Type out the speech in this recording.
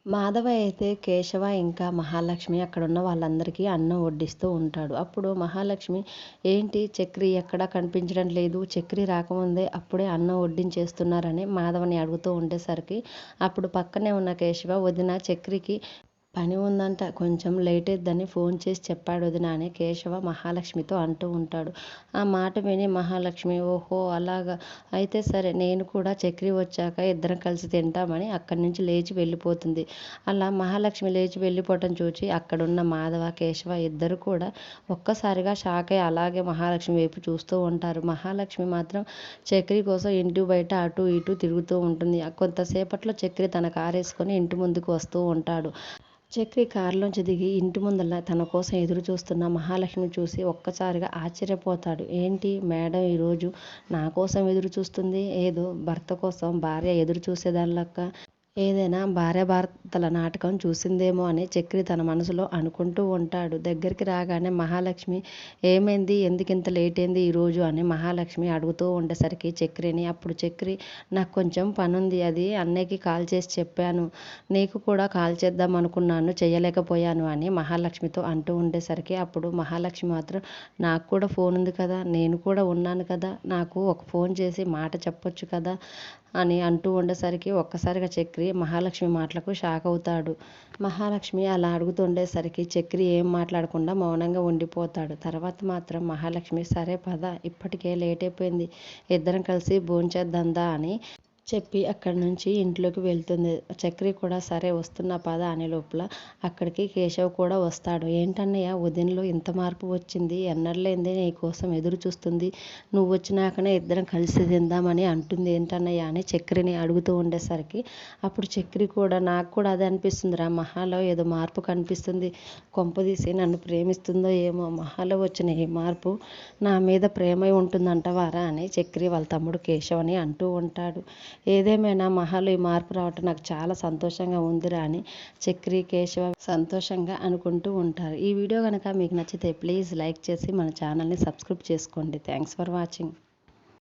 మాధవ అయితే కేశవ ఇంకా మహాలక్ష్మి అక్కడున్న వాళ్ళందరికీ అన్నం వడ్డిస్తూ ఉంటాడు. అప్పుడు మహాలక్ష్మి, ఏంటి చక్రి ఎక్కడా కనిపించడం లేదు, చక్రి రాకముందే అప్పుడే అన్నం వడ్డించేస్తున్నారని మాధవని అడుగుతూ ఉండేసరికి అప్పుడు పక్కనే ఉన్న కేశవ, వదిన చక్రికి పని ఉందంట, కొంచెం లేట్ అయిద్దని ఫోన్ చేసి చెప్పాడు వదిన అని కేశవ మహాలక్ష్మితో అంటూ ఉంటాడు. ఆ మాట విని మహాలక్ష్మి, ఓహో అలాగా, అయితే సరే నేను కూడా చక్రి వచ్చాక ఇద్దరం కలిసి తింటామని అక్కడి నుంచి లేచి వెళ్ళిపోతుంది. అలా మహాలక్ష్మి లేచి వెళ్ళిపోవటం చూసి అక్కడున్న మాధవ కేశవ ఇద్దరు కూడా ఒక్కసారిగా షాక్ అయ్యి అలాగే మహాలక్ష్మి వైపు చూస్తూ ఉంటారు. మహాలక్ష్మి మాత్రం చక్రి కోసం ఇంటి బయట అటు ఇటు తిరుగుతూ ఉంటుంది. కొంతసేపట్లో చక్రి తన కారు వేసుకొని ఇంటి ముందుకు వస్తూ ఉంటాడు. చక్రి కారులోంచి దిగి ఇంటి ముందల తన కోసం ఎదురు చూస్తున్న మహాలక్ష్మి చూసి ఒక్కసారిగా ఆశ్చర్యపోతాడు. ఏంటి మేడం ఈరోజు నా కోసం ఎదురు చూస్తుంది, ఏదో భర్త కోసం భార్య ఎదురు చూసేదాని లెక్క, ఏదైనా భార్యాభర్తల నాటకం చూసిందేమో అని చక్రి తన మనసులో అనుకుంటూ ఉంటాడు. దగ్గరికి రాగానే మహాలక్ష్మి, ఏమైంది, ఎందుకింత లేట్ అయింది ఈరోజు అని మహాలక్ష్మి అడుగుతూ ఉండేసరికి చక్రిని, అప్పుడు చక్రి, నాకు కొంచెం పనుంది, అది అన్నయ్యకి కాల్ చేసి చెప్పాను, నీకు కూడా కాల్ చేద్దాం అనుకున్నాను, చేయలేకపోయాను అని మహాలక్ష్మితో అంటూ ఉండేసరికి అప్పుడు మహాలక్ష్మి మాత్రం, నాకు కూడా ఫోన్ ఉంది కదా, నేను కూడా ఉన్నాను కదా, నాకు ఒక ఫోన్ చేసి మాట చెప్పొచ్చు కదా అని అంటూ ఉండేసరికి ఒక్కసారిగా చక్రి మహాలక్ష్మి మాటలకు షాక్ అవుతాడు. మహాలక్ష్మి అలా అడుగుతుండేసరికి చక్రి ఏం మాట్లాడకుండా మౌనంగా ఉండిపోతాడు. తర్వాత మాత్రం మహాలక్ష్మి, సరే పద, ఇప్పటికే లేట్ అయిపోయింది, ఇద్దరం కలిసి భోంచేద్దాందా అని చెప్పి అక్కడి నుంచి ఇంట్లోకి వెళ్తుంది. చక్రి కూడా సరే వస్తున్నా పద అనే లోపల అక్కడికి కేశవ్ కూడా వస్తాడు. ఏంటన్నయ్య వదినలో ఇంత మార్పు వచ్చింది, ఎన్నడలేంది నీ కోసం ఎదురు చూస్తుంది, నువ్వు వచ్చినాకనే ఇద్దరం కలిసి తిందామని అంటుంది ఏంటన్నయ్య అని చక్రిని అడుగుతూ ఉండేసరికి అప్పుడు చక్రి కూడా, నాకు కూడా అదే అనిపిస్తుందిరా, మహాలో ఏదో మార్పు కనిపిస్తుంది, కొంపదీసి నన్ను ప్రేమిస్తుందో ఏమో, మహాలో వచ్చిన ఈ మార్పు నా మీద ప్రేమై ఉంటుందంటవారా అని చక్రి వాళ్ళ తమ్ముడు కేశవ్ అని అంటూ ఉంటాడు. ఏదేమైనా మహాలో ఈ మార్పు రావటం నాకు చాలా సంతోషంగా ఉందిరా అని చక్రి కేశవ సంతోషంగా అనుకుంటూ ఉంటారు. ఈ వీడియో కనుక మీకు నచ్చితే ప్లీజ్ లైక్ చేసి మన ఛానల్ని సబ్స్క్రైబ్ చేసుకోండి. Thanks for watching.